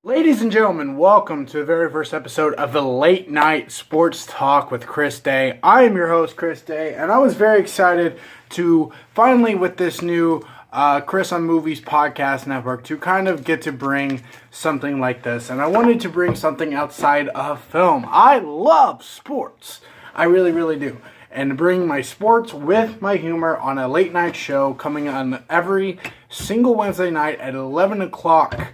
Ladies and gentlemen, welcome to the very first episode of the Late Night Sports Talk with Chris Day. I am your host, Chris Day, and I was very excited to finally, with this new Chris on Movies podcast network, to kind of get to bring something like this. And I wanted to bring something outside of film. I love sports. I really, really do. And to bring my sports with my humor on a late night show coming on every single Wednesday night at 11 o'clock.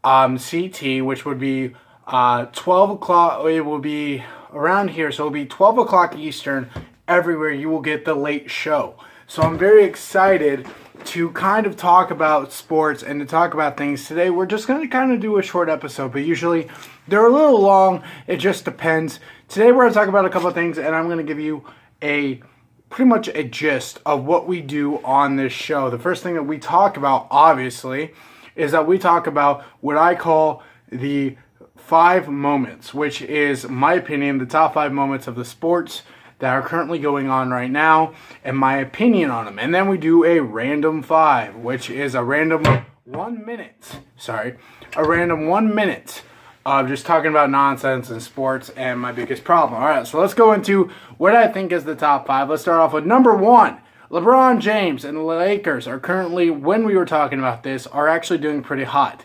CT, which would be 12 o'clock, it will be around here, so it will be 12 o'clock Eastern. Everywhere you will get the late show. So I'm very excited to kind of talk about sports and to talk about things. Today we're just going to kind of do a short episode, but usually they're a little long. It just depends. Today we're going to talk about a couple of things, and I'm going to give you pretty much a gist of what we do on this show. The first thing that we talk about, obviously, is that we talk about what I call the 5 moments, which is, in my opinion, the top 5 moments of the sports that are currently going on right now, and my opinion on them. And then we do a random 5, which is a random 1 minute. A random 1 minute of just talking about nonsense in sports and my biggest problem. All right, so let's go into what I think is the top 5. Let's start off with number 1. LeBron James and the Lakers are currently, when we were talking about this, are actually doing pretty hot.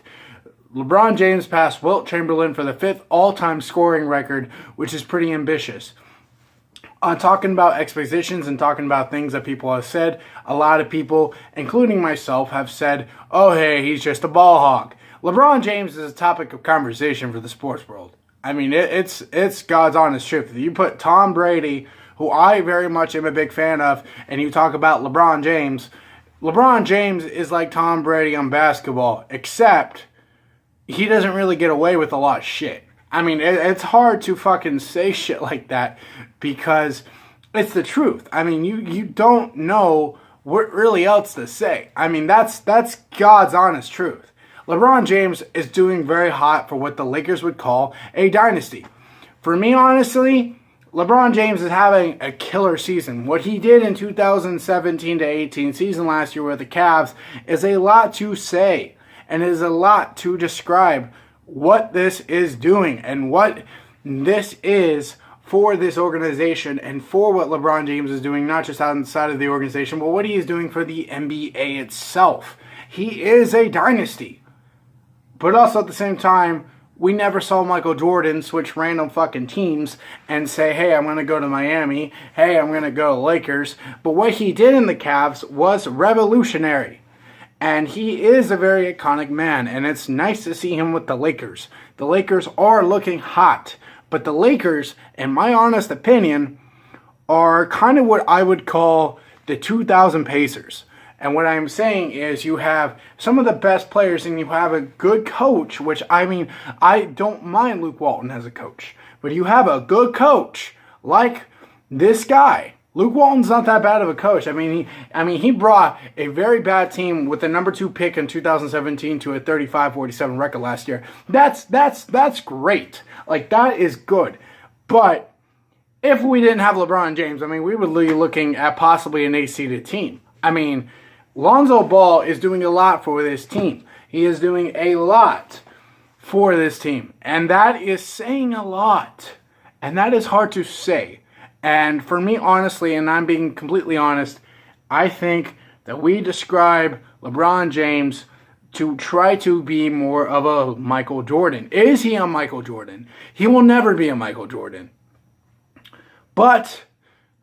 LeBron James passed Wilt Chamberlain for the 5th all-time scoring record, which is pretty ambitious. Talking about expositions and talking about things that people have said, a lot of people, including myself, have said, oh, hey, he's just a ball hog. LeBron James is a topic of conversation for the sports world. I mean, it's God's honest truth. You put Tom Brady, who I very much am a big fan of, and you talk about LeBron James is like Tom Brady on basketball, except he doesn't really get away with a lot of shit. I mean, it's hard to fucking say shit like that because it's the truth. I mean, you don't know what really else to say. I mean, that's God's honest truth. LeBron James is doing very hot for what the Lakers would call a dynasty. For me, honestly, LeBron James is having a killer season. What he did in 2017 to 18 season last year with the Cavs is a lot to say, and it is a lot to describe what this is doing and what this is for this organization and for what LeBron James is doing, not just outside of the organization, but what he is doing for the NBA itself. He is a dynasty. But also at the same time, we never saw Michael Jordan switch random fucking teams and say, hey, I'm going to go to Miami. Hey, I'm going to go to Lakers. But what he did in the Cavs was revolutionary. And he is a very iconic man. And it's nice to see him with the Lakers. The Lakers are looking hot. But the Lakers, in my honest opinion, are kind of what I would call the 2000 Pacers. And what I'm saying is you have some of the best players and you have a good coach, which, I mean, I don't mind Luke Walton as a coach. But you have a good coach like this guy. Luke Walton's not that bad of a coach. I mean, he brought a very bad team with the number 2 pick in 2017 to a 35-47 record last year. That's great. Like, that is good. But if we didn't have LeBron James, I mean, we would be looking at possibly an 8-seeded team. I mean, Lonzo Ball is doing a lot for this team. He is doing a lot for this team. And that is saying a lot. And that is hard to say. And for me, honestly, and I'm being completely honest, I think that we describe LeBron James to try to be more of a Michael Jordan. Is he a Michael Jordan? He will never be a Michael Jordan. But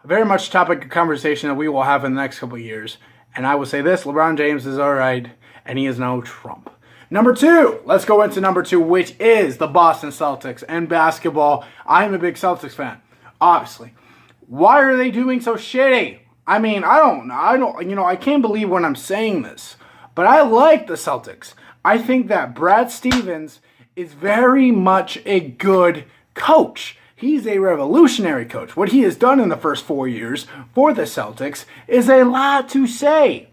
very much topic of conversation that we will have in the next couple of years. And I will say this, LeBron James is all right, and he is no Trump. Number 2, let's go into number 2, which is the Boston Celtics and basketball. I'm a big Celtics fan, obviously. Why are they doing so shitty? I mean, I don't, I can't believe when I'm saying this, but I like the Celtics. I think that Brad Stevens is very much a good coach. He's a revolutionary coach. What he has done in the first 4 years for the Celtics is a lot to say.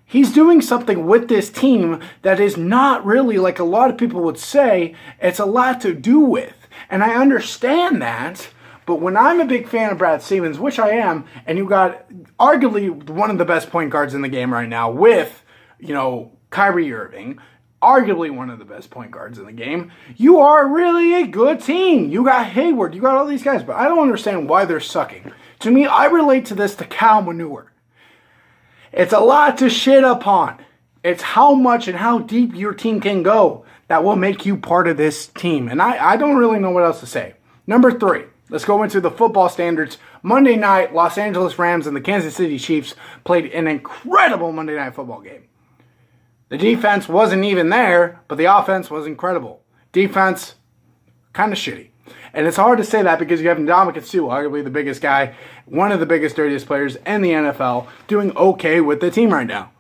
He's doing something with this team that is not really, like a lot of people would say, it's a lot to do with. And I understand that, but when I'm a big fan of Brad Stevens, which I am, and you got arguably one of the best point guards in the game right now with, Kyrie Irving, arguably one of the best point guards in the game. You are really a good team. You got Hayward, you got all these guys, but I don't understand why they're sucking. To me, I relate to this to cow manure. It's a lot to shit upon. It's how much and how deep your team can go that will make you part of this team. And I don't really know what else to say. Number 3, let's go into the football standards. Monday night, Los Angeles Rams and the Kansas City Chiefs played an incredible Monday Night Football game. The defense wasn't even there, but the offense was incredible. Defense, kind of shitty. And it's hard to say that because you have Ndamukong Suh, arguably the biggest guy, one of the biggest, dirtiest players in the NFL, doing okay with the team right now.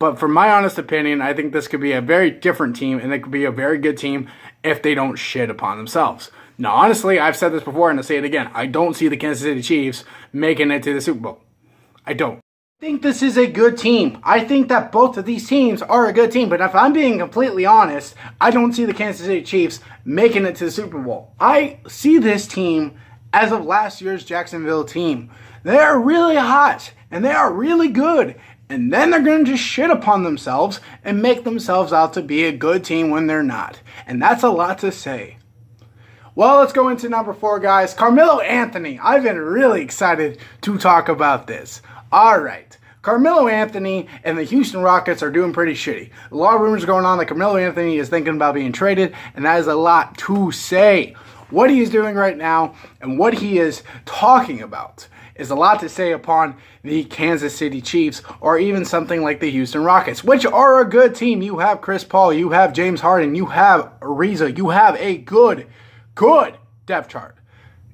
But from my honest opinion, I think this could be a very different team, and it could be a very good team if they don't shit upon themselves. Now, honestly, I've said this before, and I'll say it again. I don't see the Kansas City Chiefs making it to the Super Bowl. I don't. I think this is a good team. I think that both of these teams are a good team. But if I'm being completely honest, I don't see the Kansas City Chiefs making it to the Super Bowl. I see this team as of last year's Jacksonville team. They are really hot, and they are really good. And then they're going to just shit upon themselves and make themselves out to be a good team when they're not. And that's a lot to say. Well, let's go into number 4, guys. Carmelo Anthony. I've been really excited to talk about this. All right. Carmelo Anthony and the Houston Rockets are doing pretty shitty. A lot of rumors going on that Carmelo Anthony is thinking about being traded, and that is a lot to say. What he is doing right now and what he is talking about is a lot to say upon the Kansas City Chiefs or even something like the Houston Rockets, which are a good team. You have Chris Paul, you have James Harden, you have Ariza, you have a good depth chart.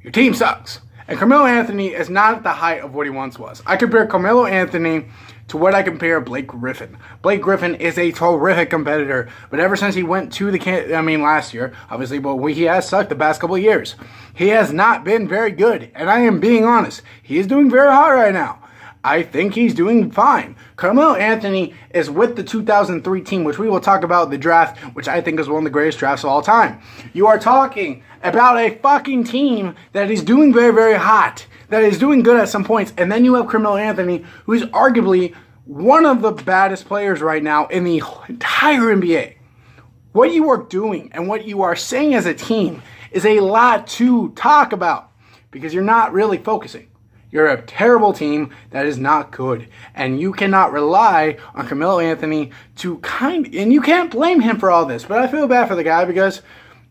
Your team sucks. And Carmelo Anthony is not at the height of what he once was. I compare Carmelo Anthony to what I compare Blake Griffin. Blake Griffin is a terrific competitor, but ever since he went to last year, obviously, but he has sucked the past couple of years. He has not been very good, and I am being honest. He is doing very hot right now. I think he's doing fine. Carmelo Anthony is with the 2003 team, which we will talk about the draft, which I think is one of the greatest drafts of all time. You are talking about a fucking team that is doing very, very hot, that is doing good at some points, and then you have Carmelo Anthony, who is arguably one of the baddest players right now in the entire NBA. What you are doing and what you are saying as a team is a lot to talk about because you're not really focusing. You're a terrible team that is not good. And you cannot rely on Carmelo Anthony and you can't blame him for all this. But I feel bad for the guy because,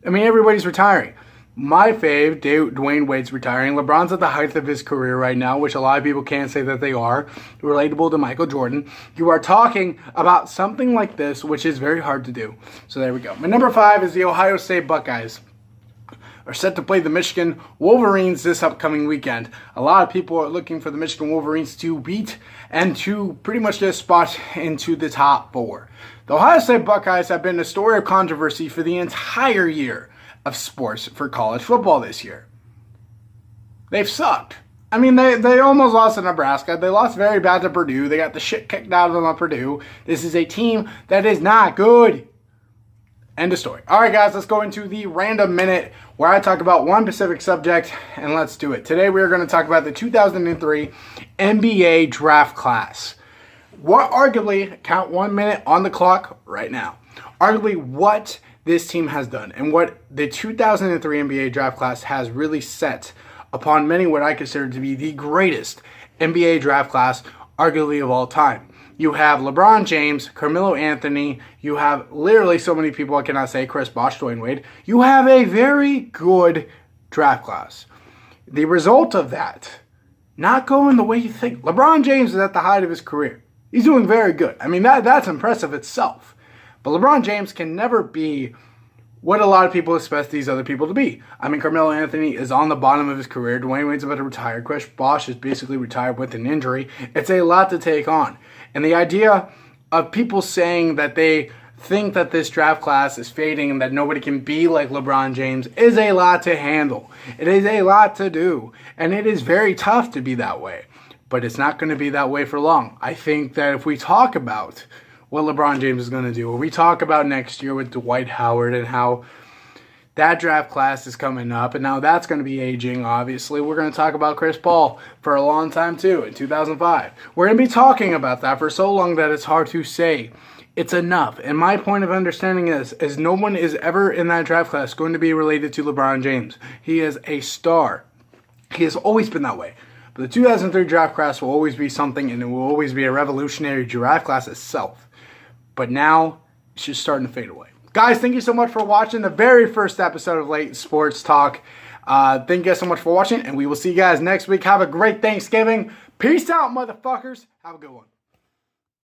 everybody's retiring. My fave, Dwayne Wade's retiring. LeBron's at the height of his career right now, which a lot of people can't say that they are. Relatable to Michael Jordan. You are talking about something like this, which is very hard to do. So there we go. My number 5 is the Ohio State Buckeyes. Are set to play the Michigan Wolverines this upcoming weekend. A lot of people are looking for the Michigan Wolverines to beat and to pretty much get a spot into the top 4. The Ohio State Buckeyes have been a story of controversy for the entire year of sports for college football this year. They've sucked. They almost lost to Nebraska. They lost very bad to Purdue. They got the shit kicked out of them at Purdue. This is a team that is not good. End of story. All right, guys, let's go into the random minute where I talk about one specific subject, and let's do it. Today, we are going to talk about the 2003 NBA draft class. What arguably, count 1 minute on the clock right now, arguably what this team has done and what the 2003 NBA draft class has really set upon many what I consider to be the greatest NBA draft class, arguably of all time. You have LeBron James, Carmelo Anthony. You have literally so many people I cannot say. Chris Bosh, Dwayne Wade. You have a very good draft class. The result of that, not going the way you think. LeBron James is at the height of his career. He's doing very good. That's impressive itself. But LeBron James can never be what a lot of people expect these other people to be. Carmelo Anthony is on the bottom of his career. Dwayne Wade's about to retire. Chris Bosh is basically retired with an injury. It's a lot to take on. And the idea of people saying that they think that this draft class is fading and that nobody can be like LeBron James is a lot to handle. It is a lot to do. And it is very tough to be that way. But it's not going to be that way for long. I think that if we talk about what LeBron James is going to do, or we talk about next year with Dwight Howard and how that draft class is coming up, and now that's going to be aging, obviously. We're going to talk about Chris Paul for a long time, too, in 2005. We're going to be talking about that for so long that it's hard to say it's enough. And my point of understanding is no one is ever in that draft class going to be related to LeBron James. He is a star. He has always been that way. But the 2003 draft class will always be something, and it will always be a revolutionary draft class itself. But now, it's just starting to fade away. Guys, thank you so much for watching the very first episode of Late Sports Talk. Thank you guys so much for watching, and we will see you guys next week. Have a great Thanksgiving. Peace out, motherfuckers. Have a good one.